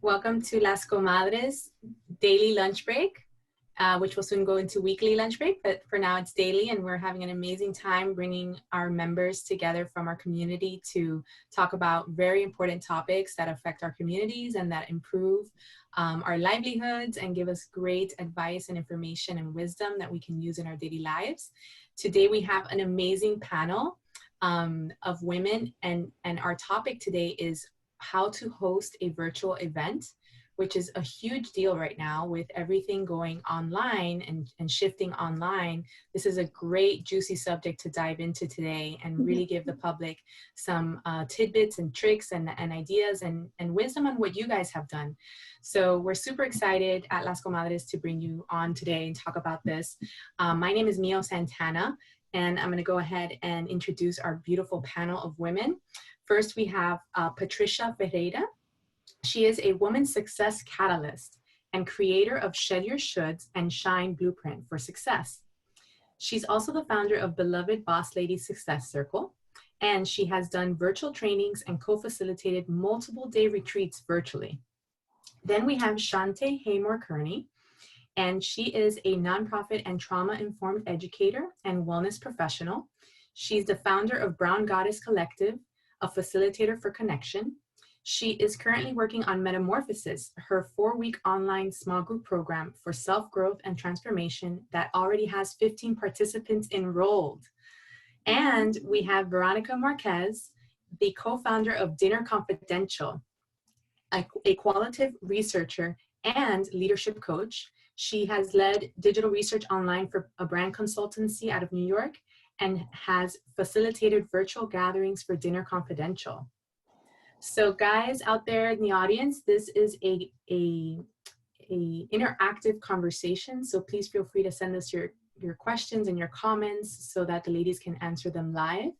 Welcome to Las Comadres daily lunch break, which will soon go into weekly lunch break, but for now it's daily, and we're having an amazing time bringing our members together from our community to talk about very important topics that affect our communities and that improve our livelihoods and give us great advice and information and wisdom that we can use in our daily lives. Today we have an amazing panel of women, and our topic today is how to host a virtual event, which is a huge deal right now with everything going online and shifting online. This is a great juicy subject to dive into today and really give the public some tidbits and tricks and ideas and wisdom on what you guys have done. So we're super excited at Las Comadres to bring you on today and talk about this. My name is Santana, and I'm gonna go ahead and introduce our beautiful panel of women. First, we have Patricia Ferreira. She is a woman's success catalyst and creator of Shed Your Shoulds and Shine Blueprint for Success. She's also the founder of beloved Boss Lady Success Circle, and she has done virtual trainings and co-facilitated multiple day retreats virtually. Then we have Shante Haymore-Kearney, and she is a nonprofit and trauma-informed educator and wellness professional. She's the founder of Brown Goddess Collective, a facilitator for connection. She is currently working on Metamorphosis, her 4-week online small group program for self-growth and transformation that already has 15 participants enrolled. And we have Veronica Marquez, the co-founder of Dinner Confidential, a qualitative researcher and leadership coach. She has led digital research online for a brand consultancy out of New York and has facilitated virtual gatherings for Dinner Confidential. So guys out there in the audience, this is a interactive conversation. So please feel free to send us your questions and your comments so that the ladies can answer them live.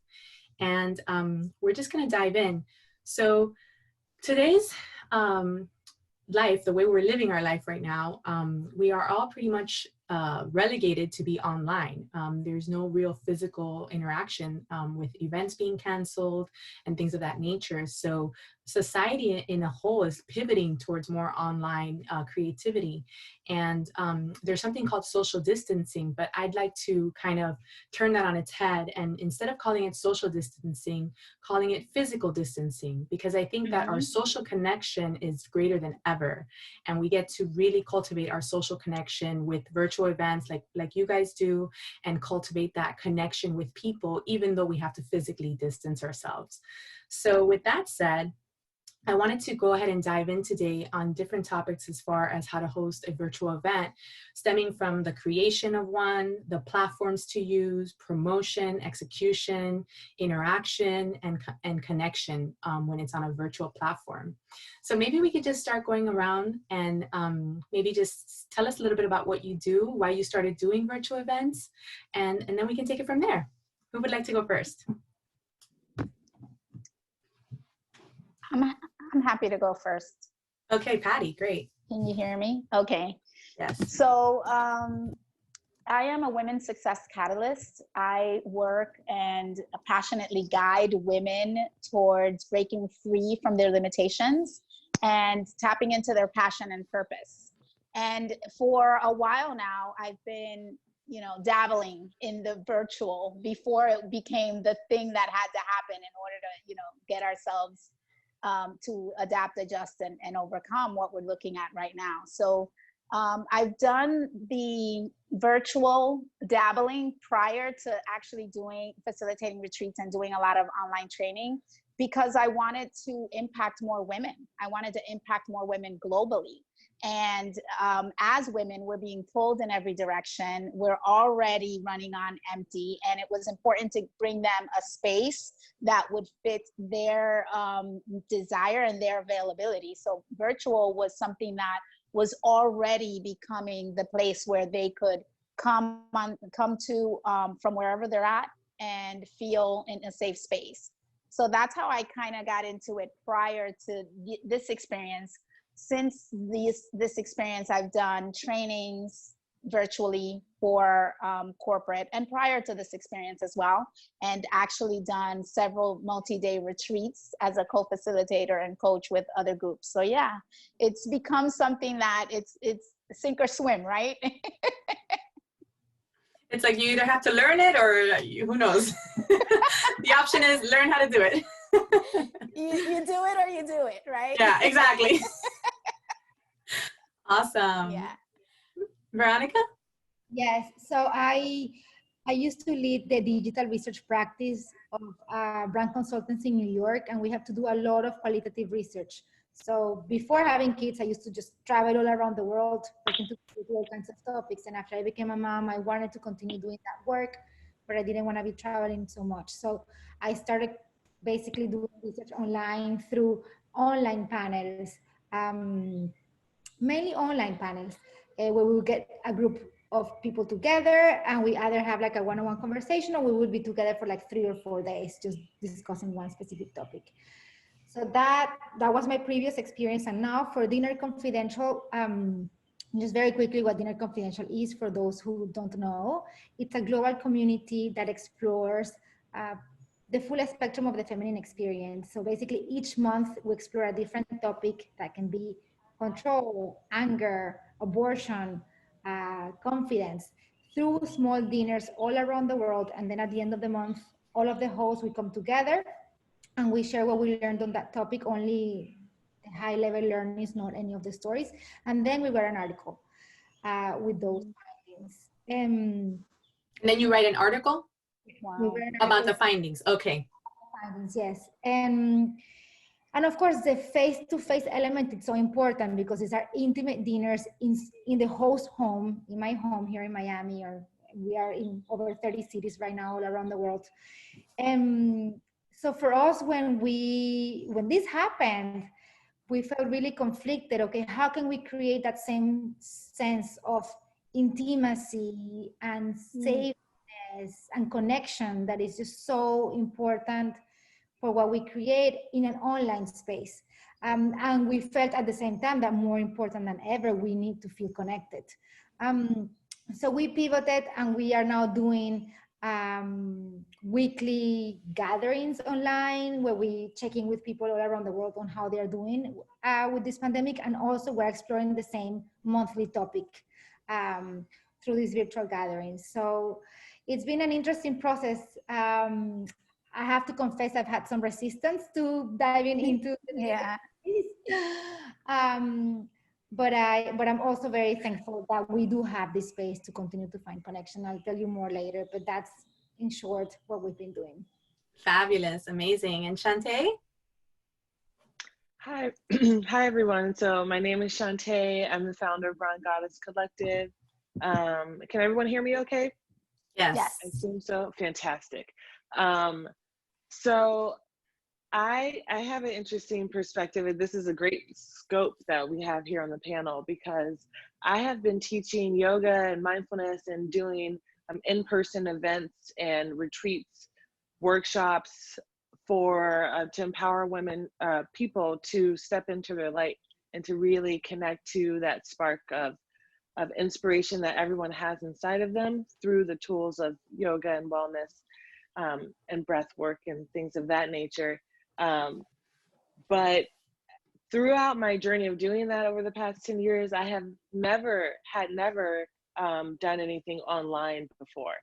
And we're just gonna dive in. So today's life, the way we're living our life right now, we are all pretty much relegated to be online. There's no real physical interaction with events being canceled and things of that nature. So society in a whole is pivoting towards more online creativity. And there's something called social distancing, but I'd like to kind of turn that on its head. And instead of calling it social distancing, calling it physical distancing, because I think that our social connection is greater than ever. And we get to really cultivate our social connection with virtual events like you guys do, and cultivate that connection with people, even though we have to physically distance ourselves. So with that said, I wanted to go ahead and dive in today on different topics as far as how to host a virtual event, stemming from the creation of one, the platforms to use, promotion, execution, interaction, and connection when it's on a virtual platform. So maybe we could just start going around and maybe just tell us a little bit about what you do, why you started doing virtual events, and then we can take it from there. Who would like to go first? I'm happy to go first. Okay, Patty, great. Can you hear me? Okay. Yes. So I am a women's success catalyst. I work and passionately guide women towards breaking free from their limitations and tapping into their passion and purpose. And for a while now, I've been, dabbling in the virtual before it became the thing that had to happen in order to, get ourselves to adapt, adjust, and overcome what we're looking at right now. So I've done the virtual dabbling prior to actually facilitating retreats and doing a lot of online training, because I wanted to impact more women. I wanted to impact more women globally. And as women, we're being pulled in every direction. We're already running on empty, and it was important to bring them a space that would fit their desire and their availability. So virtual was something that was already becoming the place where they could come to from wherever they're at and feel in a safe space. So that's how I kind of got into it prior to this experience. Since this experience, I've done trainings, virtually for corporate and prior to this experience as well, and actually done several multi-day retreats as a co-facilitator and coach with other groups. So yeah, it's become something that it's sink or swim, right? It's like you either have to learn it or who knows. The option is learn how to do it. you do it or you do it, right? Yeah, exactly. Awesome. Yeah. Veronica? Yes, so I used to lead the digital research practice of brand consultants in New York, and we have to do a lot of qualitative research. So before having kids, I used to just travel all around the world, talking to people with all kinds of topics. And after I became a mom, I wanted to continue doing that work, but I didn't want to be traveling so much. So I started basically doing research online through online panels, mainly online panels, where we would get a group of people together and we either have like a one-on-one conversation or we would be together for like 3 or 4 days just discussing one specific topic. So that was my previous experience. And now for Dinner Confidential, just very quickly what Dinner Confidential is for those who don't know. It's a global community that explores the full spectrum of the feminine experience. So basically each month we explore a different topic that can be control, anger, abortion, confidence, through small dinners all around the world. And then at the end of the month, all of the hosts, we come together and we share what we learned on that topic, only the high level learnings, not any of the stories. And then we write an article with those findings. And then you write an article? Wow. About the findings. Okay. Findings, yes. And of course, the face-to-face element is so important because these are intimate dinners in the host home, in my home here in Miami, or we are in over 30 cities right now all around the world. So for us, when this happened, we felt really conflicted. Okay, how can we create that same sense of intimacy and safeness and connection that is just so important for what we create in an online space? And we felt at the same time that more important than ever, we need to feel connected. So we pivoted and we are now doing weekly gatherings online where we check in with people all around the world on how they're doing with this pandemic. And also we're exploring the same monthly topic through these virtual gatherings. So it's been an interesting process. I have to confess, I've had some resistance to diving into Yeah. But I'm also very thankful that we do have this space to continue to find connection. I'll tell you more later, but that's in short what we've been doing. Fabulous, amazing. And Shante? Hi, hi everyone. So my name is Shante. I'm the founder of Brand Goddess Collective. Can everyone hear me okay? Yes. I assume so. Fantastic. So I have an interesting perspective, and this is a great scope that we have here on the panel because I have been teaching yoga and mindfulness and doing in-person events and retreats, workshops for to empower women, people to step into their light and to really connect to that spark of inspiration that everyone has inside of them through the tools of yoga and wellness and breath work and things of that nature. But throughout my journey of doing that over the past 10 years, I have never done anything online before.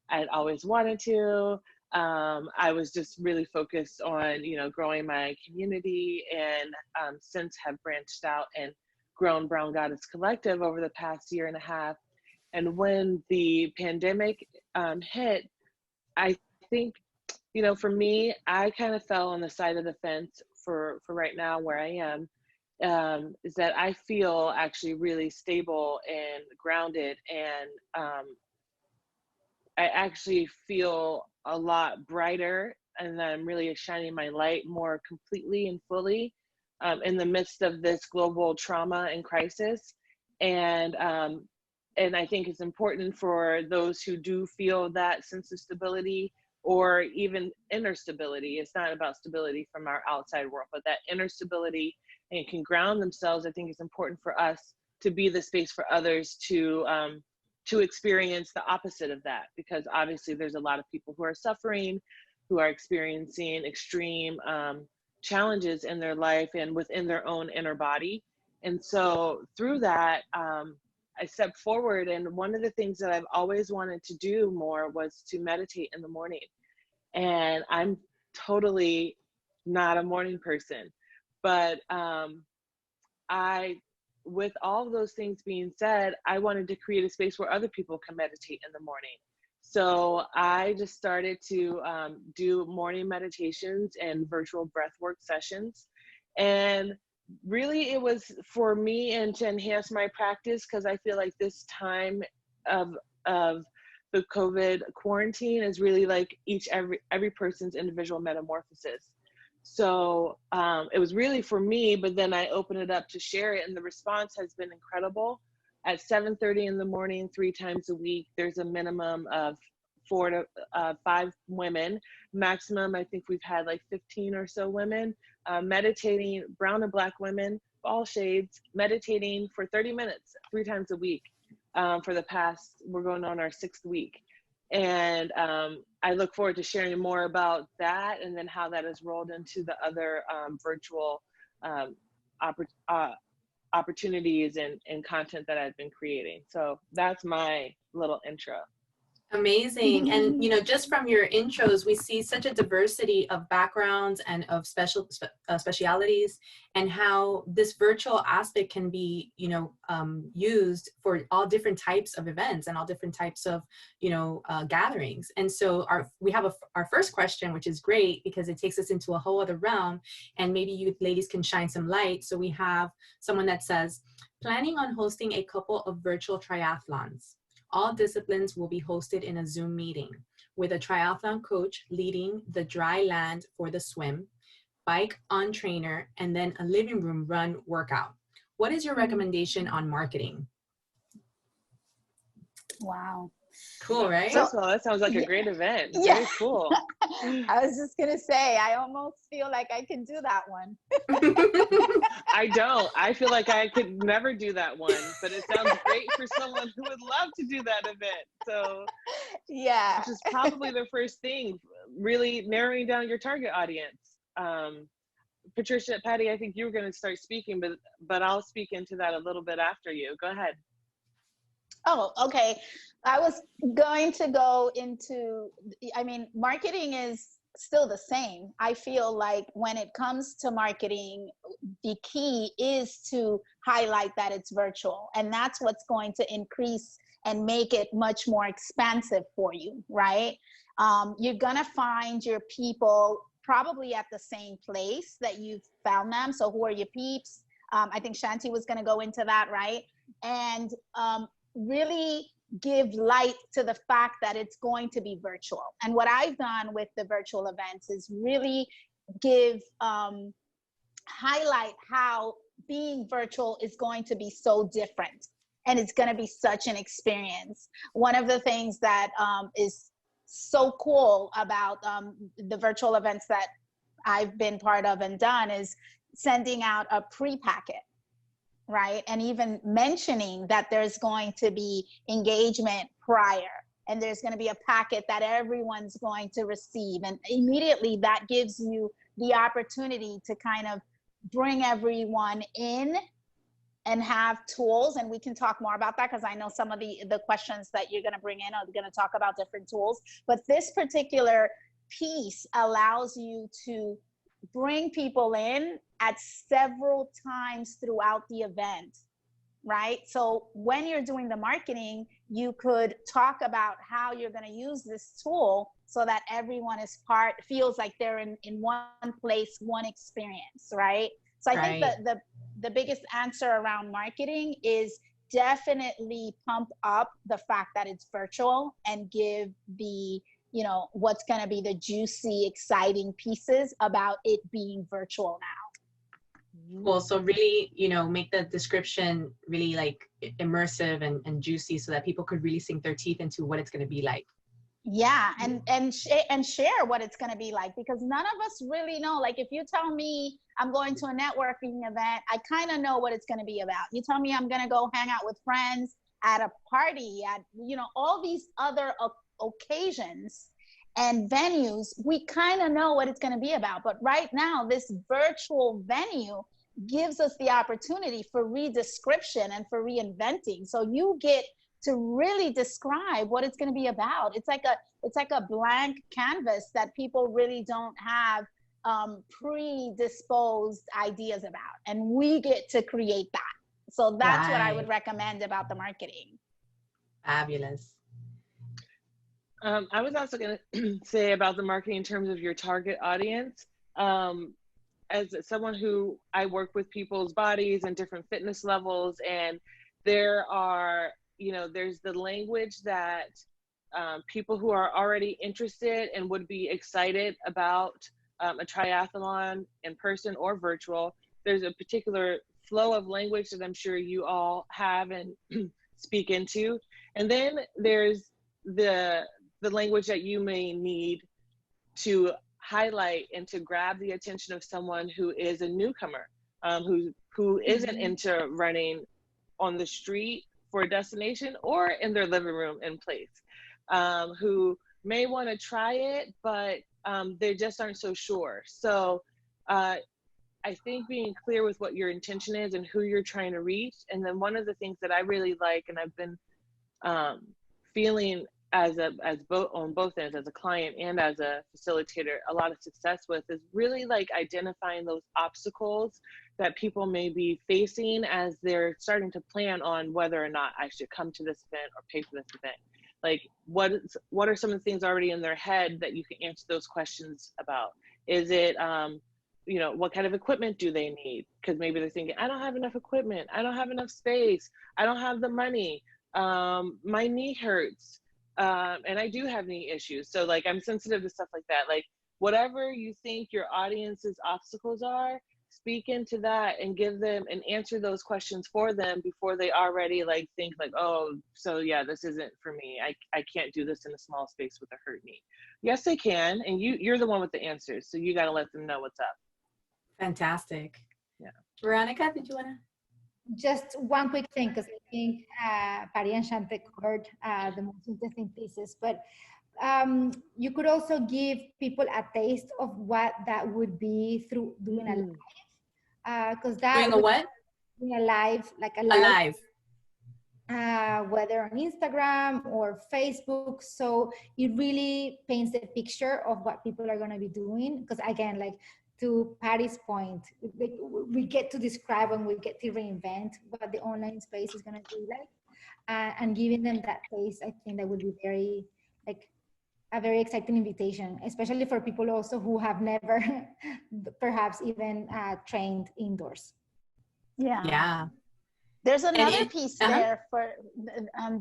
I'd always wanted to. I was just really focused on, growing my community, and since have branched out and grown Brown Goddess Collective over the past year and a half. And when the pandemic hit, I think, for me, I kind of fell on the side of the fence for right now where I am, is that I feel actually really stable and grounded, and I actually feel a lot brighter, and I'm really shining my light more completely and fully in the midst of this global trauma and crisis. And I think it's important for those who do feel that sense of stability or even inner stability. It's not about stability from our outside world, but that inner stability and can ground themselves. I think it's important for us to be the space for others to to experience the opposite of that, because obviously there's a lot of people who are suffering, who are experiencing extreme challenges in their life and within their own inner body. And so through that, I stepped forward, and one of the things that I've always wanted to do more was to meditate in the morning. And I'm totally not a morning person, but with all of those things being said, I wanted to create a space where other people can meditate in the morning. So I just started to do morning meditations and virtual breathwork sessions. And really it was for me and to enhance my practice, because I feel like this time of the COVID quarantine is really like every person's individual metamorphosis. So it was really for me, but then I opened it up to share it, and the response has been incredible. At 7:30 in the morning, 3 times a week, there's a minimum of 4 to 5 women. Maximum, I think we've had like 15 or so women meditating, brown and black women, all shades, meditating for 30 minutes, 3 times a week for the past, we're going on our 6th week. And I look forward to sharing more about that, and then how that has rolled into the other virtual opportunities and content that I've been creating. So that's my little intro. Amazing. And, you know, just from your intros, we see such a diversity of backgrounds and of specialities, and how this virtual aspect can be, you know, used for all different types of events and all different types of, you know, gatherings. And so we have our first question, which is great because it takes us into a whole other realm, and maybe you ladies can shine some light. So we have someone that says, planning on hosting a couple of virtual triathlons. All disciplines will be hosted in a Zoom meeting with a triathlon coach leading the dry land for the swim, bike on trainer, and then a living room run workout. What is your recommendation on marketing? Wow. Cool, right? First of all, that sounds like a great event. Yeah. Very cool. I was just going to say, I almost feel like I can do that one. I don't. I feel like I could never do that one, but it sounds great for someone who would love to do that event. So yeah, which is probably the first thing, really narrowing down your target audience. Patricia, Patty, I think you were going to start speaking, but I'll speak into that a little bit after you. Go ahead. Oh, okay. I was going to go into, I mean, marketing is still the same. I feel like when it comes to marketing, the key is to highlight that it's virtual, and that's what's going to increase and make it much more expansive for you, right? You're gonna find your people probably at the same place that you found them. So who are your peeps? I think Shante was gonna go into that, right? And really give light to the fact that it's going to be virtual. And what I've done with the virtual events is really give, highlight how being virtual is going to be so different, and it's going to be such an experience. One of the things that is so cool about the virtual events that I've been part of and done is sending out a pre-packet, right? And even mentioning that there's going to be engagement prior, and there's going to be a packet that everyone's going to receive. And immediately that gives you the opportunity to kind of bring everyone in and have tools. And we can talk more about that, because I know some of the questions that you're going to bring in are going to talk about different tools. But this particular piece allows you to bring people in at several times throughout the event, right? So when you're doing the marketing, you could talk about how you're going to use this tool so that everyone feels like they're in one place, one experience, right? So I think that the biggest answer around marketing is definitely pump up the fact that it's virtual, and give the, you know, what's going to be the juicy, exciting pieces about it being virtual now. Cool. So really, you know, make the description really like immersive and juicy, so that people could really sink their teeth into what it's going to be like. Yeah, and share what it's going to be like, because none of us really know. Like, if you tell me I'm going to a networking event, I kind of know what it's going to be about. You tell me I'm going to go hang out with friends, at a party, at, you know, all these other occasions and venues, we kind of know what it's going to be about. But right now, this virtual venue gives us the opportunity for redescription and for reinventing. So you get to really describe what it's going to be about. It's like a blank canvas that people really don't have predisposed ideas about, and we get to create that. So that's what I would recommend about the marketing. Fabulous. I was also going to say about the marketing in terms of your target audience. As someone who, I work with people's bodies and different fitness levels, and there are, you know, there's the language that people who are already interested and would be excited about a triathlon in person or virtual. There's a particular flow of language that I'm sure you all have and speak into. And then there's the language that you may need to highlight and to grab the attention of someone who is a newcomer, who isn't into running on the street for a destination or in their living room in place, who may want to try it, but they just aren't so sure. So I think being clear with what your intention is and who you're trying to reach. And then one of the things that I really like, and I've been feeling on both ends, as a client and as a facilitator, a lot of success with, is really like identifying those obstacles that people may be facing as they're starting to plan on whether or not I should come to this event or pay for this event. Like, what are some of the things already in their head that you can answer those questions about? Is it, you know, what kind of equipment do they need? Because maybe they're thinking, I don't have enough equipment, I don't have enough space, I don't have the money, my knee hurts, and I do have knee issues. So like, I'm sensitive to stuff like that. Like, whatever you think your audience's obstacles are, speak into that and give them and answer those questions for them before they already like think like, oh, so yeah, this isn't for me. I can't do this in a small space with a hurt knee. Yes, they can. And you're the one with the answers. So you got to let them know what's up. Fantastic. Yeah. Veronica, did you want to? Just one quick thing, because I think Patty and Shante covered the most interesting pieces, but you could also give people a taste of what that would be through doing a live. Because that doing a what? Doing a live, like a live. Whether on Instagram or Facebook. So it really paints the picture of what people are going to be doing. Because again, like, to Patty's point, we get to describe and we get to reinvent what the online space is going to be like, and giving them that taste, I think that would be very, like, a very exciting invitation, especially for people also who have never perhaps even trained indoors. Yeah. There's another piece there for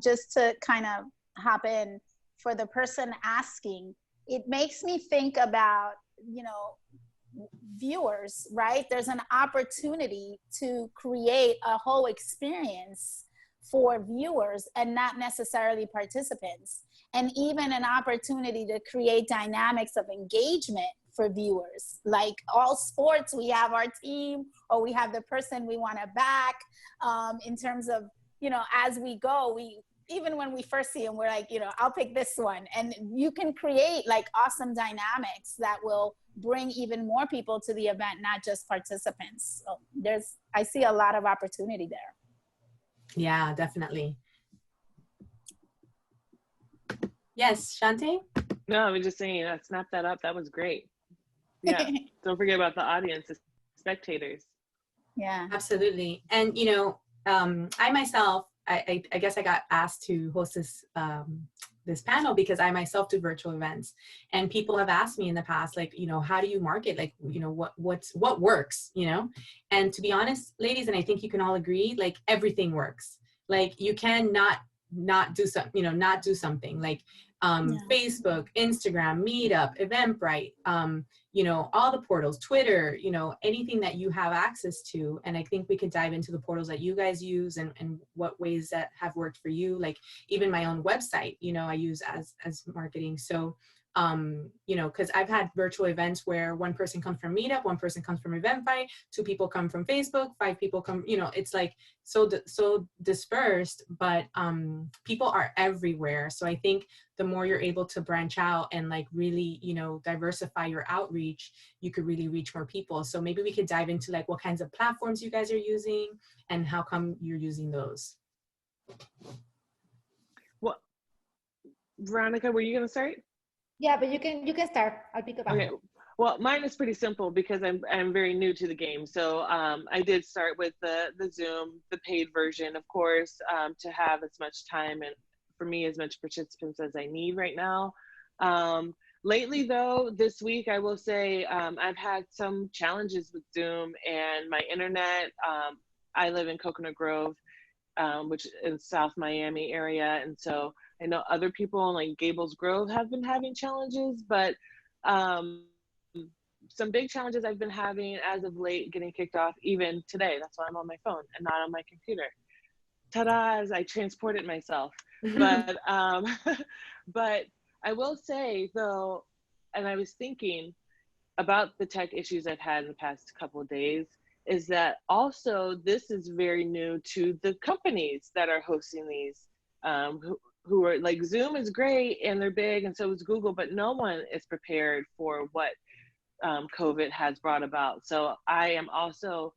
just to kind of hop in for the person asking. It makes me think about, you know, viewers, right? There's an opportunity to create a whole experience for viewers and not necessarily participants, and even an opportunity to create dynamics of engagement for viewers. Like all sports, we have our team or we have the person we want to back, in terms of, you know, as we go, even when we first see them, we're like, you know, I'll pick this one. And you can create like awesome dynamics that will bring even more people to the event, not just participants. So I see a lot of opportunity there. Yeah, definitely. Yes, Shante? No, I was just saying, snap that up. That was great. Yeah. Don't forget about the audience, the spectators. Yeah, absolutely. And, you know, I myself, I guess I got asked to host this panel because I myself do virtual events, and people have asked me in the past, like, you know, how do you market? Like, you know, what works, you know? And to be honest, ladies, and I think you can all agree, like, everything works. Like, you can not do something, you know, not do something like Facebook, Instagram, Meetup, Eventbrite, you know, all the portals, Twitter, you know, anything that you have access to. And I think we could dive into the portals that you guys use and what ways that have worked for you. Like even my own website, you know, I use as marketing. So you know, because I've had virtual events where one person comes from Meetup, one person comes from Eventbrite, 2 people come from Facebook, 5 people come, you know, it's like so dispersed, but people are everywhere. So I think the more you're able to branch out and like really, you know, diversify your outreach, you could really reach more people. So maybe we could dive into like what kinds of platforms you guys are using and how come you're using those. Well, Veronica, were you going to start? Yeah, but you can start. I'll pick up. Okay. Well, mine is pretty simple because I'm very new to the game. So I did start with the Zoom, the paid version, of course, to have as much time and for me as much participants as I need right now. Lately, though, this week I will say I've had some challenges with Zoom and my internet. I live in Coconut Grove, which is South Miami area, and so I know other people in like Gables Grove have been having challenges, but some big challenges I've been having as of late getting kicked off even today. That's why I'm on my phone and not on my computer. Ta-da, as I transported myself. But but I will say though, and I was thinking about the tech issues I've had in the past couple of days, is that also this is very new to the companies that are hosting these, who are like, Zoom is great and they're big and so is Google, but no one is prepared for what COVID has brought about. So I am also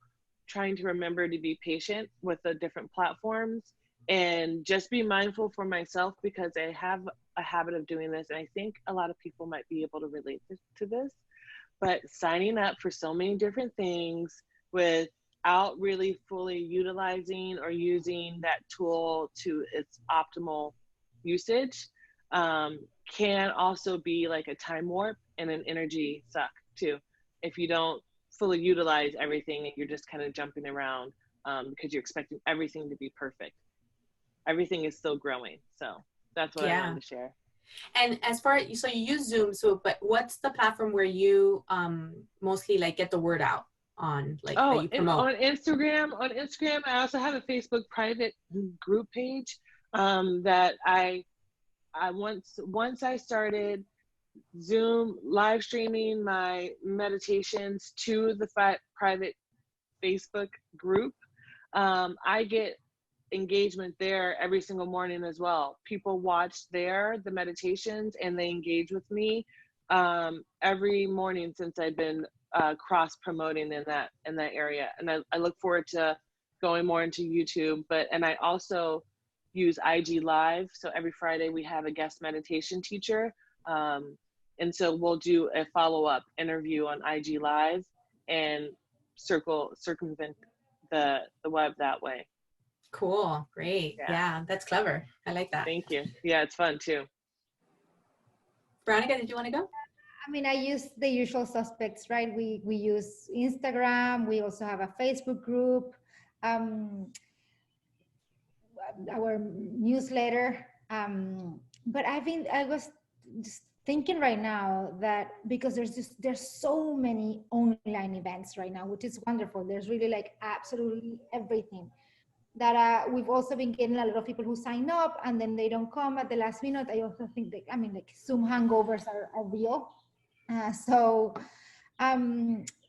trying to remember to be patient with the different platforms and just be mindful for myself because I have a habit of doing this. And I think a lot of people might be able to relate to this, but signing up for so many different things without really fully utilizing or using that tool to its optimal usage can also be like a time warp and an energy suck too, if you don't fully utilize everything and you're just kind of jumping around because you're expecting everything to be perfect. Everything is still growing. So that's what I wanted to share. And as far as, so you use Zoom, so, but what's the platform where you mostly like get the word out on, like that you promote? On Instagram, I also have a Facebook private group page that I once I started Zoom live streaming my meditations to the private Facebook group. I get engagement there every single morning as well. People watch there the meditations and they engage with me every morning since I've been cross promoting in that area. And I look forward to going more into YouTube, and I also use IG Live. So every Friday we have a guest meditation teacher. And so we'll do a follow-up interview on IG Live and circumvent the web that way. Cool, great. Yeah, that's clever. I like that. Thank you. Yeah, it's fun too. Veronica, did you want to go? I mean, I use the usual suspects, right? We use Instagram. We also have a Facebook group, our newsletter. But I was just thinking right now that because there's so many online events right now, which is wonderful. There's really like absolutely everything. That we've also been getting a lot of people who sign up and then they don't come at the last minute. I also think that, I mean, like Zoom hangovers are real.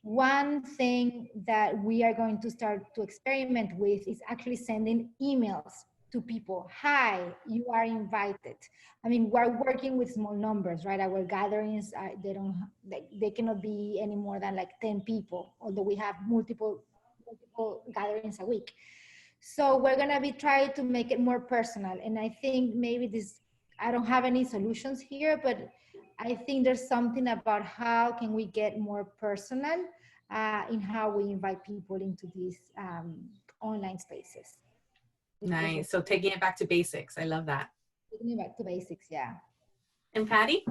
One thing that we are going to start to experiment with is actually sending emails to people. Hi, you are invited. I mean, we're working with small numbers, right? Our gatherings, they cannot be any more than like 10 people, although we have multiple gatherings a week. So we're gonna be trying to make it more personal. And I think maybe I don't have any solutions here, but I think there's something about how can we get more personal in how we invite people into these online spaces. Nice. So taking it back to basics. I love that. Taking it back to basics, yeah. And Patty?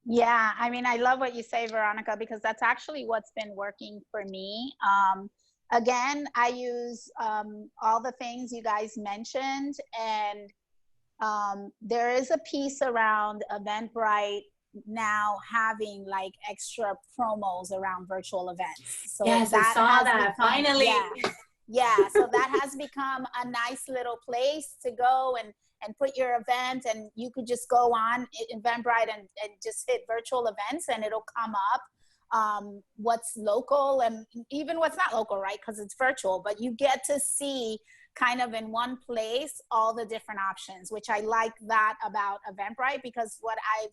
Yeah, I mean, I love what you say, Veronica, because that's actually what's been working for me. Again, I use all the things you guys mentioned, and there is a piece around Eventbrite now having like extra promos around virtual events. So yes, I saw that finally. Yeah, so that has become a nice little place to go and and put your event, and you could just go on Eventbrite and just hit virtual events, and it'll come up what's local and even what's not local, right? Because it's virtual, but you get to see kind of in one place all the different options, which I like that about Eventbrite, because what I've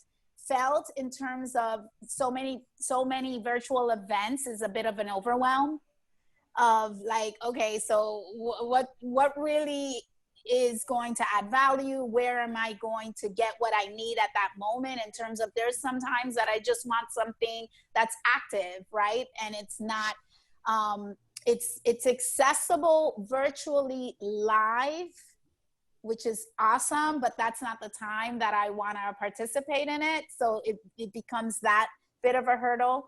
felt in terms of so many virtual events is a bit of an overwhelm of like, okay, so what really is going to add value? Where am I going to get what I need at that moment? In terms of, there's sometimes that I just want something that's active, right? And it's not, it's accessible virtually live, which is awesome, but that's not the time that I want to participate in it. So it becomes that bit of a hurdle.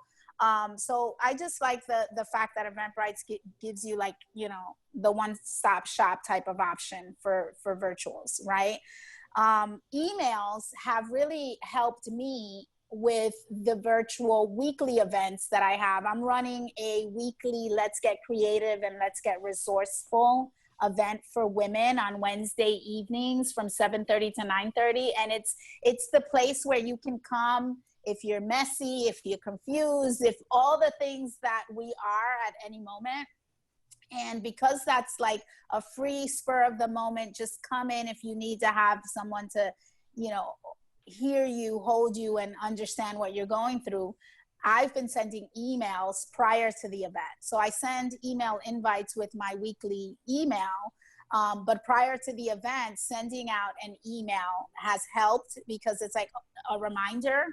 So I just like the fact that Eventbrite gives you, like, you know, the one-stop shop type of option for virtuals, right? Emails have really helped me with the virtual weekly events that I have. I'm running a weekly Let's Get Creative and Let's Get Resourceful event for women on Wednesday evenings from 7:30 to 9:30. And it's the place where you can come if you're messy, if you're confused, if all the things that we are at any moment. And because that's like a free spur of the moment, just come in if you need to have someone to, you know, hear you, hold you, and understand what you're going through. I've been sending emails prior to the event. So I send email invites with my weekly email, but prior to the event, sending out an email has helped because it's like a reminder.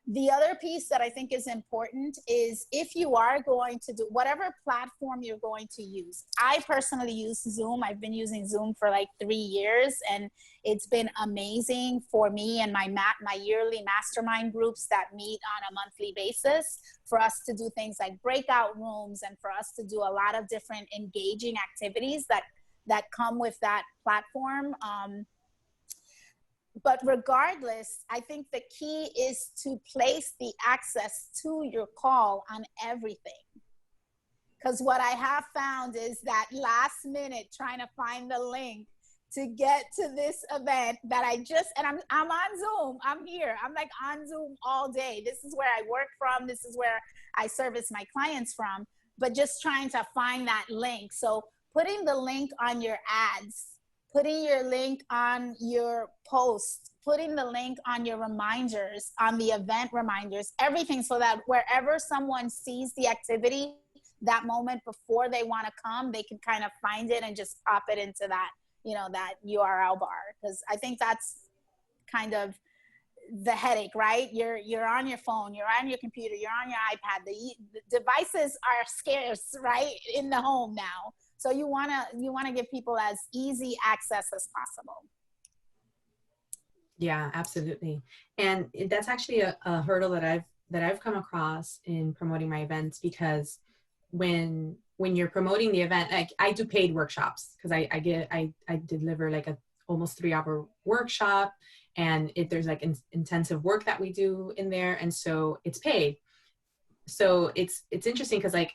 The other piece that I think is important is if you are going to do whatever platform you're going to use. I personally use Zoom. I've been using Zoom for like 3 years, and it's been amazing for me and my yearly mastermind groups that meet on a monthly basis for us to do things like breakout rooms and for us to do a lot of different engaging activities that come with that platform. But regardless, I think the key is to place the access to your call on everything. Because what I have found is that last minute trying to find the link to get to this event that I'm on Zoom, I'm here, I'm like on Zoom all day. This is where I work from, this is where I service my clients from, but just trying to find that link. So putting the link on your ads, putting your link on your post, putting the link on your reminders, on the event reminders, everything, so that wherever someone sees the activity that moment before they want to come, they can kind of find it and just pop it into that, you know, that URL bar. Because I think that's kind of the headache, right? You're on your phone, you're on your computer, you're on your iPad. The devices are scarce, right, in the home now. So you wanna give people as easy access as possible. Yeah, absolutely. And that's actually a hurdle that I've come across in promoting my events, because when you're promoting the event, like I do paid workshops because I deliver like a almost 3-hour workshop, and there's like intensive work that we do in there, and so it's paid. So it's interesting because like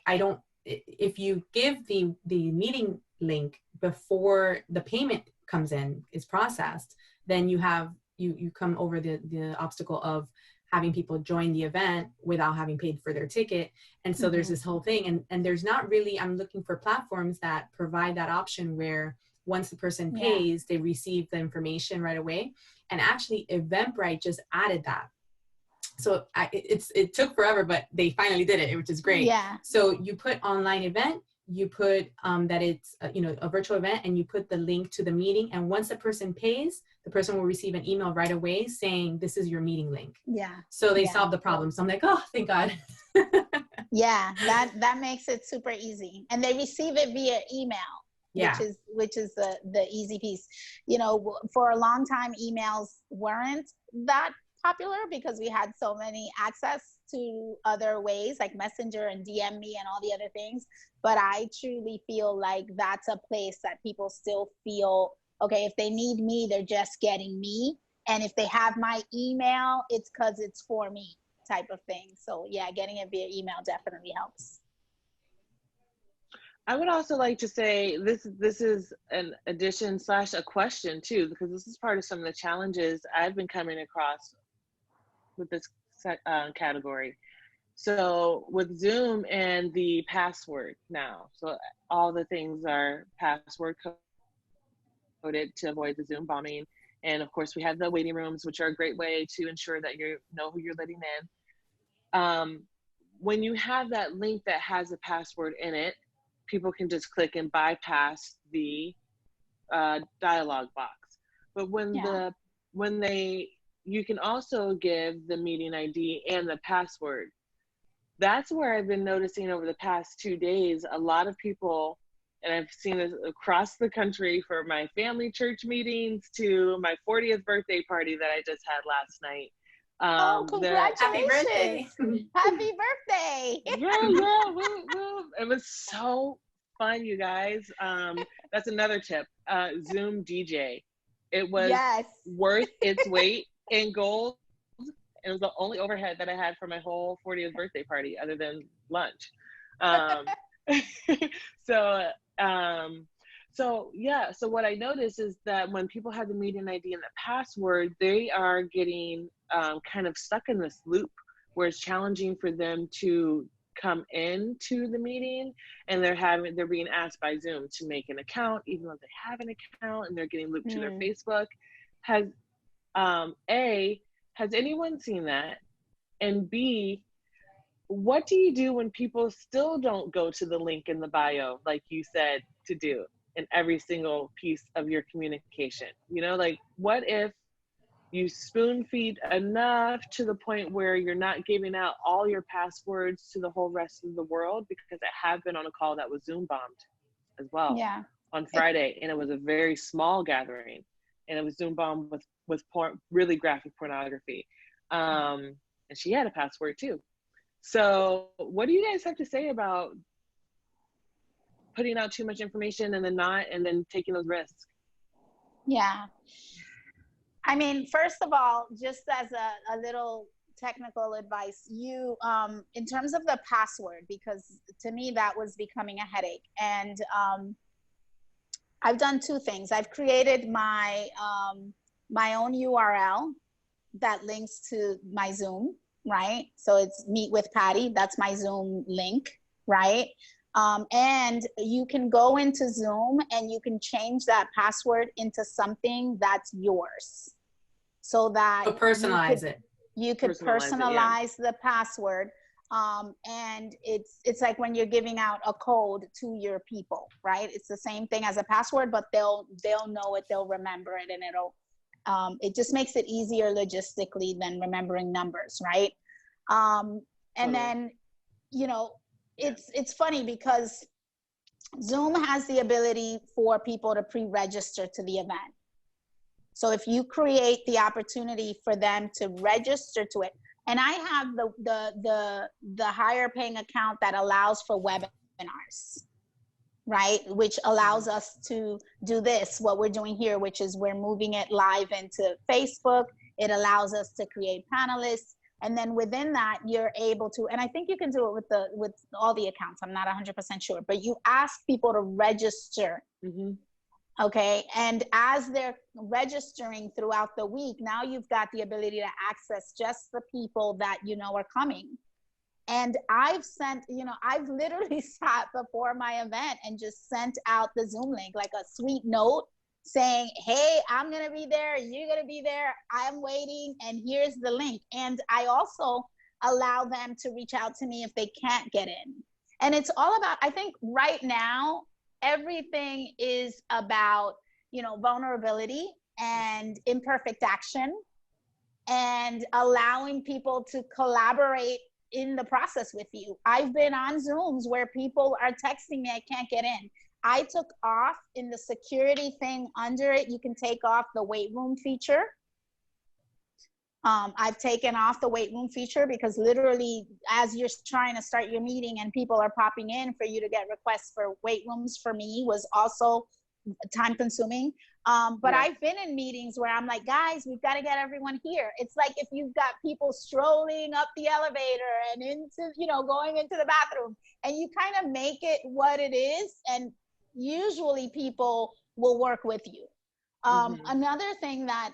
if you give the meeting link before the payment is processed, then you come over the obstacle of having people join the event without having paid for their ticket. And so there's this whole thing, and there's not really, I'm looking for platforms that provide that option where once the person pays, they receive the information right away. And actually Eventbrite just added that. So it took forever, but they finally did it, which is great. Yeah. So you put online event, you put that it's a virtual event, and you put the link to the meeting. And once the person pays, the person will receive an email right away saying, this is your meeting link. Yeah. So they solved the problem. So I'm like, oh, thank God. Yeah, that makes it super easy. And they receive it via email. Yeah. Which is the easy piece. You know, for a long time, emails weren't that popular because we had so many access to other ways like Messenger and DM me and all the other things. But I truly feel like that's a place that people still feel, okay, if they need me, they're just getting me. And if they have my email, it's because it's for me type of thing. So yeah, getting it via email definitely helps. I would also like to say this is an addition / a question too, because this is part of some of the challenges I've been coming across with this category. So with Zoom and the password now, so all the things are password coded to avoid the Zoom bombing. And of course, we have the waiting rooms, which are a great way to ensure that you know who you're letting in. When you have that link that has a password in it, people can just click and bypass the dialog box. But you can also give the meeting ID and the password. That's where I've been noticing over the past 2 days, a lot of people, and I've seen this across the country, for my family church meetings to my 40th birthday party that I just had last night. Congratulations! Happy birthday! Yeah. Woo. It was so fun, you guys. That's another tip. Zoom DJ. It was worth its weight in gold. It was the only overhead that I had for my whole 40th birthday party, other than lunch. So what I noticed is that when people have the meeting ID and the password, they are getting kind of stuck in this loop where it's challenging for them to come into the meeting, and they're being asked by Zoom to make an account, even though they have an account, and they're getting looped to their Facebook. Has anyone seen that? And B, what do you do when people still don't go to the link in the bio, like you said to do in every single piece of your communication? You know, like, what if you spoon feed enough to the point where you're not giving out all your passwords to the whole rest of the world? Because I have been on a call that was Zoom bombed as well on Friday, and it was a very small gathering, and it was Zoom bombed with really graphic pornography. And she had a password too. So what do you guys have to say about putting out too much information and then taking those risks? Yeah. I mean, first of all, just as a little technical advice, you, in terms of the password, because to me that was becoming a headache. And I've done two things. I've created my own URL that links to my Zoom, right? So it's Meet with Patty, that's my Zoom link, right? And you can go into Zoom and you can change that password into something that's yours. So that you could personalize the password. And it's like when you're giving out a code to your people, right? It's the same thing as a password, but they'll know it, they'll remember it, and it just makes it easier logistically than remembering numbers, right? And then, you know, it's funny because Zoom has the ability for people to pre-register to the event. So if you create the opportunity for them to register to it, and I have the higher paying account that allows for webinars, right? Which allows us to do this, what we're doing here, which is we're moving it live into Facebook. It allows us to create panelists. And then within that, you're able to, and I think you can do it with all the accounts. I'm not 100% sure, but you ask people to register. Okay. And as they're registering throughout the week, now you've got the ability to access just the people that you know are coming. And I've literally sat before my event and just sent out the Zoom link, like a sweet note saying, hey, I'm going to be there. You're going to be there. I'm waiting. And here's the link. And I also allow them to reach out to me if they can't get in. And it's all about, I think right now, everything is about, you know, vulnerability and imperfect action and allowing people to collaborate in the process with you. I've been on Zooms where people are texting me, I can't get in. I took off in the security thing under it. You can take off the wait room feature. I've taken off the wait room feature because literally as you're trying to start your meeting and people are popping in for you to get requests for wait rooms, for me was also time consuming. But Yeah. I've been in meetings where I'm like, guys, we've got to get everyone here. It's like if you've got people strolling up the elevator and into, going into the bathroom, and you kind of make it what it is. And usually people will work with you. Another thing that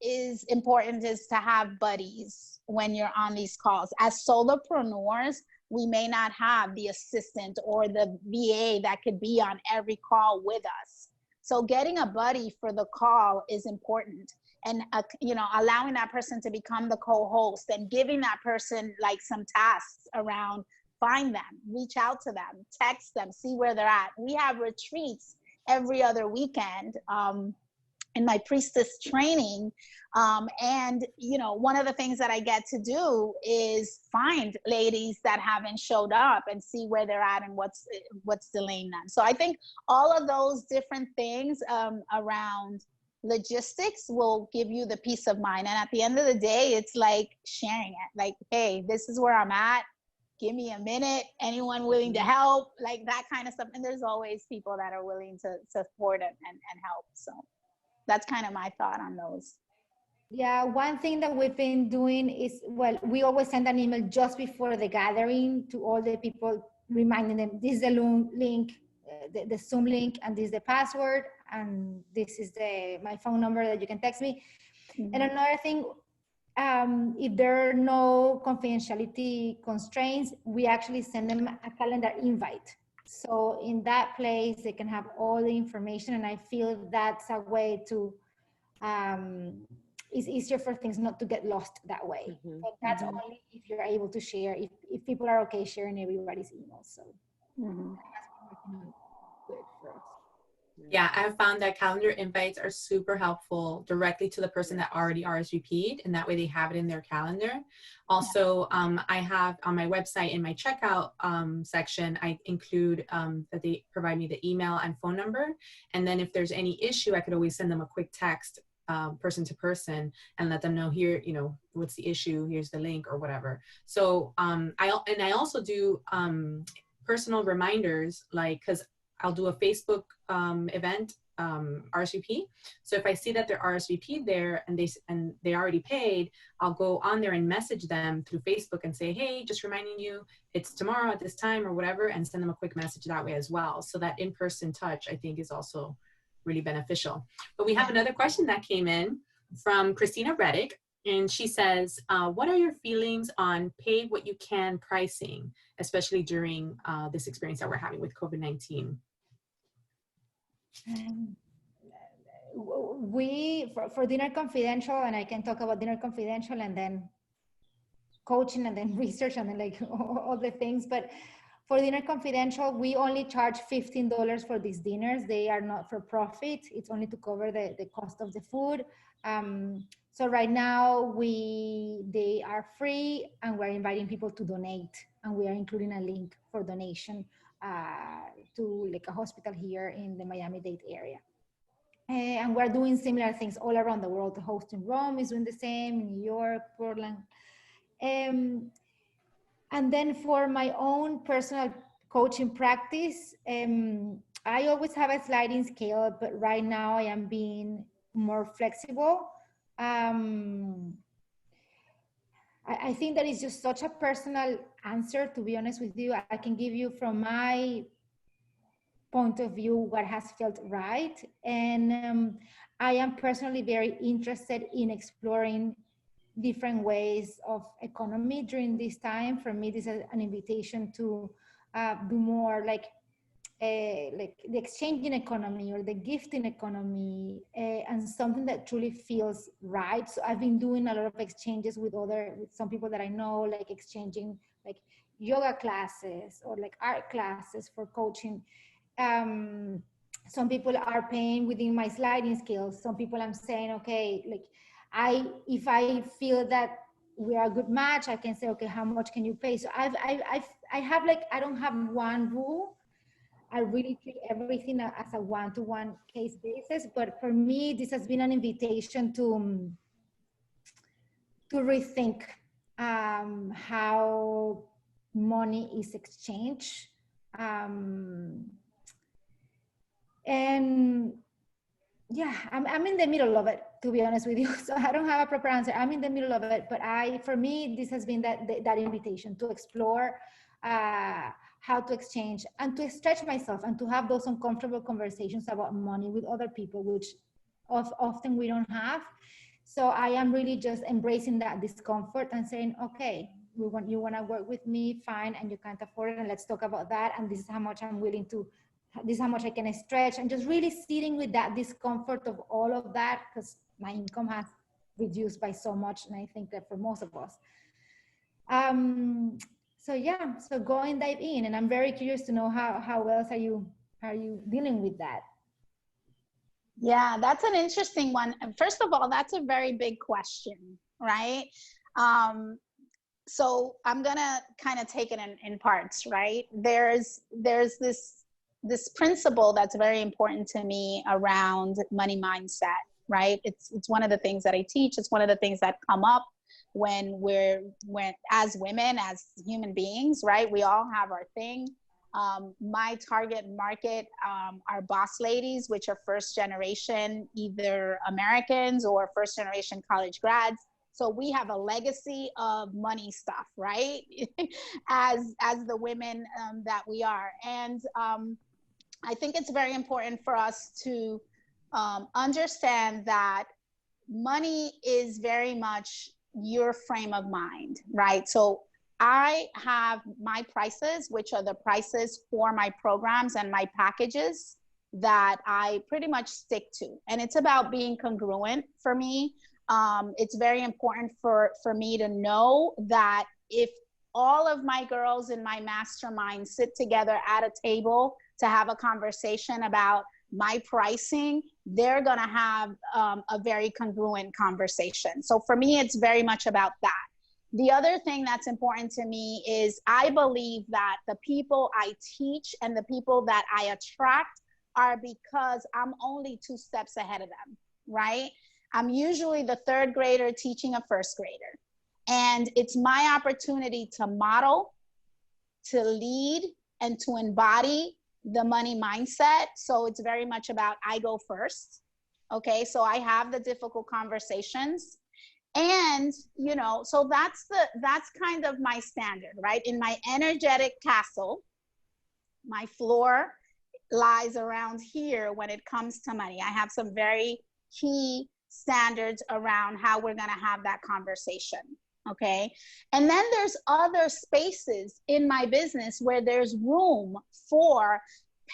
is important is to have buddies when you're on these calls. As solopreneurs, we may not have the assistant or the VA that could be on every call with us. So getting a buddy for the call is important. And, allowing that person to become the co-host and giving that person like some tasks around, find them, reach out to them, text them, see where they're at. We have retreats every other weekend in my priestess training. And, one of the things that I get to do is find ladies that haven't showed up and see where they're at and what's delaying them. So I think all of those different things around logistics will give you the peace of mind. And at the end of the day, it's like sharing it. Like, hey, this is where I'm at. Give me a minute. Anyone willing to help? Like that kind of stuff. And there's always people that are willing to support and help. So that's kind of my thought on those. Yeah, one thing that we've been doing is, we always send an email just before the gathering to all the people, reminding them this is the link, the Zoom link, and this is the password, and this is my phone number that you can text me. Mm-hmm. And another thing, if there are no confidentiality constraints, we actually send them a calendar invite. So in that place, they can have all the information, and I feel that's a way to, it's easier for things not to get lost that way. But that's only if you're able to share, if people are okay sharing everybody's emails. So that's good for us. Yeah, I have found that calendar invites are super helpful directly to the person that already RSVP'd, and that way they have it in their calendar. Also, I have on my website in my checkout section, I include that they provide me the email and phone number. And then if there's any issue, I could always send them a quick text person to person and let them know, here, what's the issue, here's the link or whatever. So I also do personal reminders, like, because I'll do a Facebook event RSVP. So if I see that they're RSVP'd there and they already paid, I'll go on there and message them through Facebook and say, hey, just reminding you, it's tomorrow at this time or whatever, and send them a quick message that way as well. So that in-person touch, I think, is also really beneficial. But we have another question that came in from Christina Reddick, and she says, what are your feelings on pay what you can pricing, especially during this experience that we're having with COVID-19? We, for Dinner Confidential, and I can talk about Dinner Confidential and then coaching and then research and then like all the things, but for Dinner Confidential, we only charge $15 for these dinners. They are not for profit. It's only to cover the cost of the food. So right now they are free, and we're inviting people to donate, and we are including a link for donation to like a hospital here in the Miami-Dade area. And we're doing similar things all around the world. The host in Rome is doing the same, New York, Portland. And then for my own personal coaching practice, I always have a sliding scale, but right now I am being more flexible. I think that is just such a personal answer, to be honest with you. I can give you from my point of view what has felt right. And I am personally very interested in exploring different ways of economy during this time. For me, this is an invitation to do more like the exchanging economy or the gifting economy, and something that truly feels right. So I've been doing a lot of exchanges with some people that I know, like exchanging like yoga classes or like art classes for coaching. Some people are paying within my sliding scales. Some people I'm saying, okay, like if I feel that we are a good match, I can say, okay, how much can you pay? So I have like, I don't have one rule. I really treat everything as a one-to-one case basis. But for me, this has been an invitation to rethink how money is exchanged. And yeah, I'm in the middle of it, to be honest with you. So I don't have a proper answer. I'm in the middle of it, but for me, this has been that invitation to explore how to exchange and to stretch myself and to have those uncomfortable conversations about money with other people, which often we don't have. So I am really just embracing that discomfort and saying, okay, you want to work with me, fine, and you can't afford it, and let's talk about that. And this is how much I'm willing to, this is how much I can stretch, and just really sitting with that discomfort of all of that, because my income has reduced by so much, and I think that for most of us. So yeah, so go and dive in, and I'm very curious to know how else are you dealing with that? Yeah, that's an interesting one. First of all, that's a very big question, right? So I'm gonna kind of take it in parts, right? There's this principle that's very important to me around money mindset, right? It's one of the things that I teach. It's one of the things that come up when as women, as human beings, right? We all have our thing. My target market are boss ladies, which are first generation, either Americans or first generation college grads. So we have a legacy of money stuff, right? as the women that we are. And I think it's very important for us to understand that money is very much your frame of mind, right? So I have my prices, which are the prices for my programs and my packages that I pretty much stick to. And it's about being congruent for me. It's very important for me to know that if all of my girls in my mastermind sit together at a table to have a conversation about my pricing, they're gonna have a very congruent conversation. So for me, it's very much about that. The other thing that's important to me is I believe that the people I teach and the people that I attract are because I'm only 2 steps ahead of them, right? I'm usually the 3rd grader teaching a 1st grader. And it's my opportunity to model, to lead, and to embody the money mindset. So it's very much about I go first. Okay, so I have the difficult conversations. And, you know, so that's kind of my standard, right? In my energetic castle, my floor lies around here when it comes to money. I have some very key standards around how we're going to have that conversation. Okay. And then there's other spaces in my business where there's room for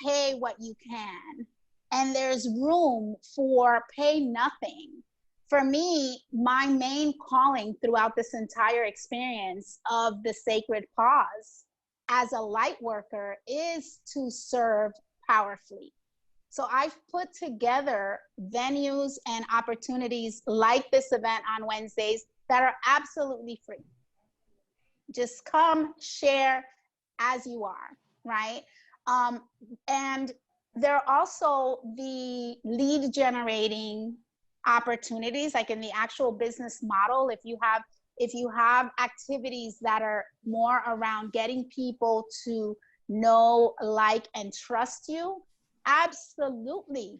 pay what you can. And there's room for pay nothing. For me, my main calling throughout this entire experience of the sacred pause as a light worker is to serve powerfully. So I've put together venues and opportunities like this event on Wednesdays that are absolutely free. Just come, share as you are, right? And there are also the lead generating opportunities, like in the actual business model. If you have activities that are more around getting people to know, like, and trust you, absolutely.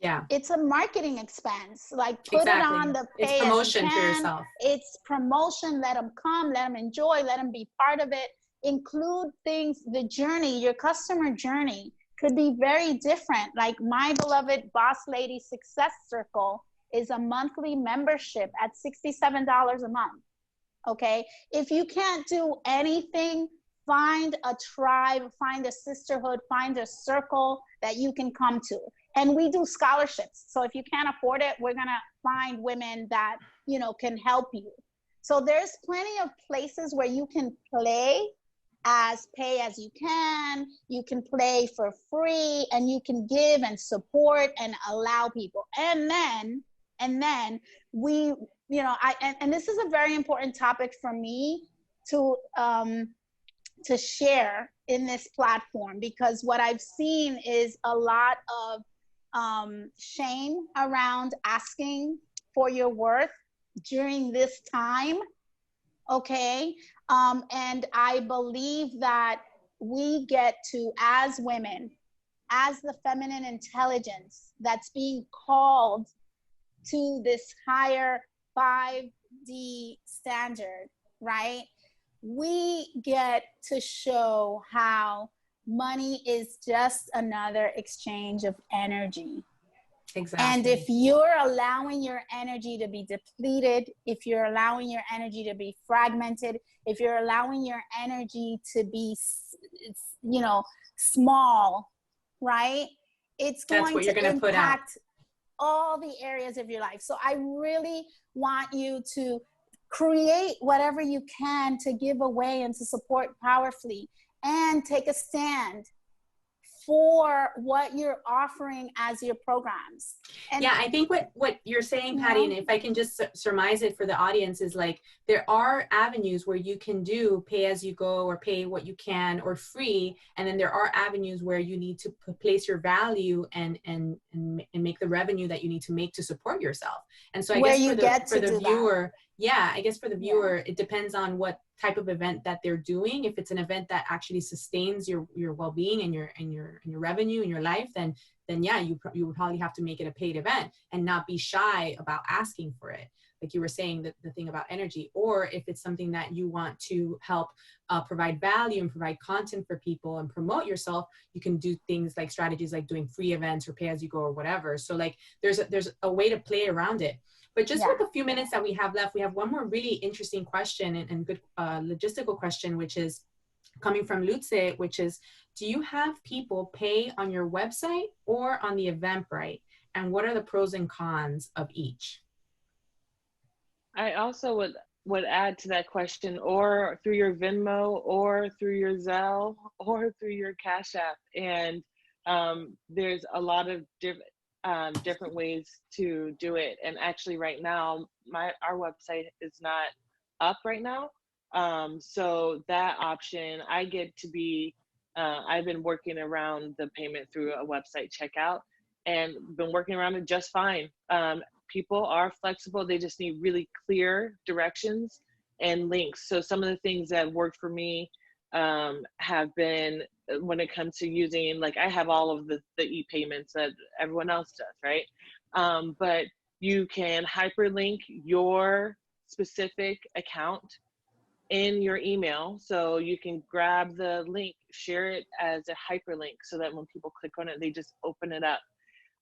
Yeah. It's a marketing expense. Like, put it on the pay. It's promotion for yourself. It's promotion. Let them come, let them enjoy, let them be part of it. Include things, the journey, your customer journey could be very different. Like my beloved Boss Lady Success Circle is a monthly membership at $67 a month. Okay. If you can't do anything, find a tribe, find a sisterhood, find a circle that you can come to. And we do scholarships. So if you can't afford it, we're gonna find women that, you know, can help you. So there's plenty of places where you can play as pay as you can play for free, and you can give and support and allow people. And then we, you know, and this is a very important topic for me to share in this platform, because what I've seen is a lot of shame around asking for your worth during this time. Okay. And I believe that we get to, as women, as the feminine intelligence that's being called to this higher 5D standard, right? We get to show how money is just another exchange of energy. Exactly. And if you're allowing your energy to be depleted, if you're allowing your energy to be fragmented, if you're allowing your energy to be, you know, small, right? It's going to impact all the areas of your life. So I really want you to create whatever you can to give away and to support powerfully, and take a stand for what you're offering as your programs. And yeah, I think what you're saying, Patty, and if I can just surmise it for the audience, is like, there are avenues where you can do pay as you go, or pay what you can, or free, and then there are avenues where you need to place your value and make the revenue that you need to make to support yourself. And so I guess for the viewer, yeah, I guess for the viewer, it depends on what type of event that they're doing. If it's an event that actually sustains your well-being and your revenue and your life, then yeah, you would probably have to make it a paid event and not be shy about asking for it. Like you were saying, the thing about energy. Or if it's something that you want to help provide value and provide content for people and promote yourself, you can do things like strategies like doing free events or pay as you go or whatever. So like there's a way to play around it. But just with the few minutes that we have left, we have one more really interesting question and good logistical question, which is coming from Lutze, which is, do you have people pay on your website or on the Eventbrite? And what are the pros and cons of each? I also would add to that question, or through your Venmo, or through your Zelle, or through your Cash App. And there's a lot of different ways to do it. And actually right now, our website is not up right now. So that option, I get to be, I've been working around the payment through a website checkout, and been working around it just fine. People are flexible. They just need really clear directions and links. So some of the things that worked for me have been, when it comes to using, like I have all of the e-payments that everyone else does, right? But you can hyperlink your specific account in your email. So you can grab the link, share it as a hyperlink, so that when people click on it, they just open it up.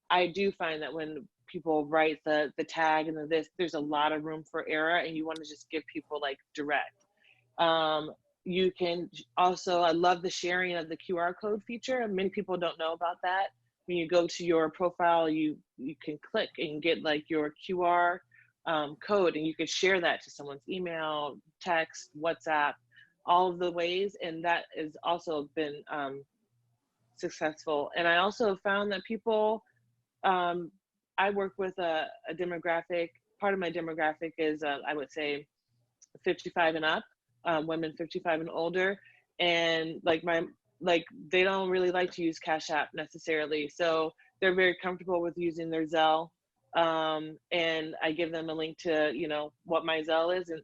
I do find that when people write the tag and there's a lot of room for error, and you want to just give people like direct. You can also, I love the sharing of the QR code feature. Many people don't know about that. When you go to your profile, you can click and get like your QR code, and you can share that to someone's email, text, WhatsApp, all of the ways. And that has also been successful. And I also found that people, I work with a demographic, part of my demographic is, I would say 55 and up, women 55 and older. And they don't really like to use Cash App necessarily. So they're very comfortable with using their Zelle. And I give them a link to, what my Zelle is, and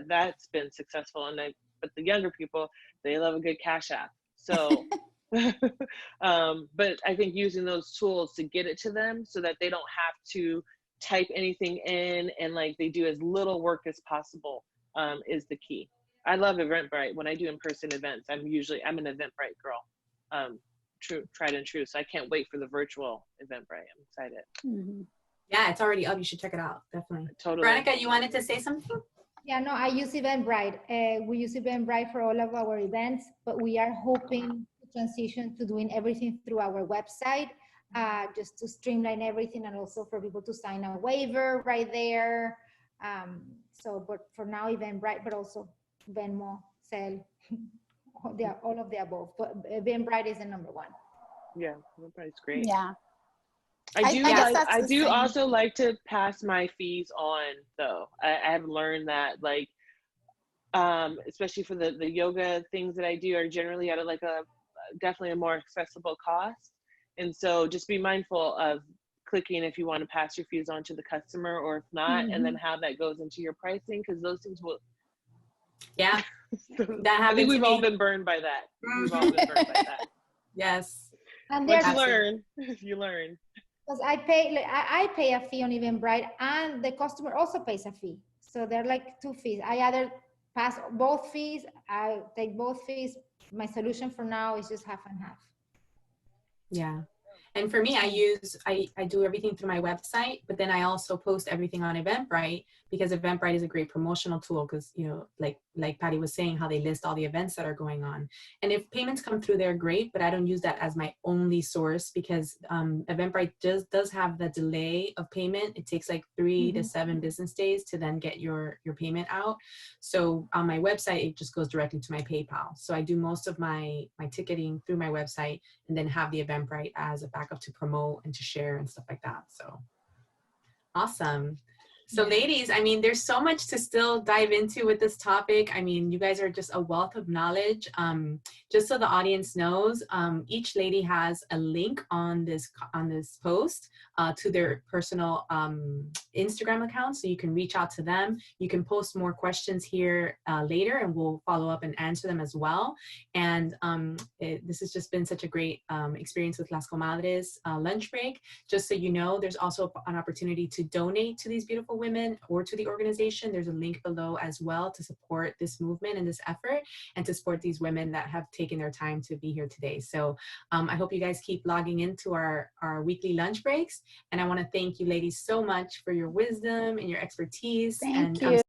that's been successful. But the younger people, they love a good Cash App. So, but I think using those tools to get it to them so that they don't have to type anything in, and like they do as little work as possible, is the key. I love Eventbrite. When I do in-person events, I'm an Eventbrite girl, tried and true. So I can't wait for the virtual Eventbrite. I'm excited. Mm-hmm. Yeah, it's already up. You should check it out. Definitely. Totally. Veronica, you wanted to say something? Yeah, no, I use Eventbrite. We use Eventbrite for all of our events, but we are hoping to transition to doing everything through our website, just to streamline everything, and also for people to sign a waiver right there. But for now, Eventbrite, but also Venmo, Zelle, all of the above. But Eventbrite is the number one. Yeah, Eventbrite's great. Yeah. I do also like to pass my fees on, though. I have learned that, like, especially for the yoga things that I do, are generally at definitely a more accessible cost. And so just be mindful of clicking if you want to pass your fees on to the customer, or if not, and then how that goes into your pricing, because those things will. Yeah, I think we've all been burned by that. We've all been burned by that. Yes. And Once they're you learn, you learn. because I pay, like, I pay a fee on Eventbrite, and the customer also pays a fee. So they're like two fees. I either pass both fees, I take both fees. My solution for now is just half and half. Yeah. And for me, I do everything through my website, but then I also post everything on Eventbrite, because Eventbrite is a great promotional tool, because, you know, like Patty was saying, how they list all the events that are going on. And if payments come through, they're great, but I don't use that as my only source, because Eventbrite does have the delay of payment. It takes like 3 to 7 business days to then get your payment out. So on my website, it just goes directly to my PayPal. So I do most of my ticketing through my website, and then have the Eventbrite as a backup to promote and to share and stuff like that. So awesome. So ladies, I mean, there's so much to still dive into with this topic. I mean, you guys are just a wealth of knowledge. Just so the audience knows, each lady has a link on this post to their personal Instagram account, so you can reach out to them. You can post more questions here later, and we'll follow up and answer them as well. And this has just been such a great experience with Las Comadres lunch break. Just so you know, there's also an opportunity to donate to these beautiful women or to the organization. There's a link below as well to support this movement and this effort, and to support these women that have taken their time to be here today. So I hope you guys keep logging into our weekly lunch breaks. And I want to thank you ladies so much for your wisdom and your expertise. Thank you.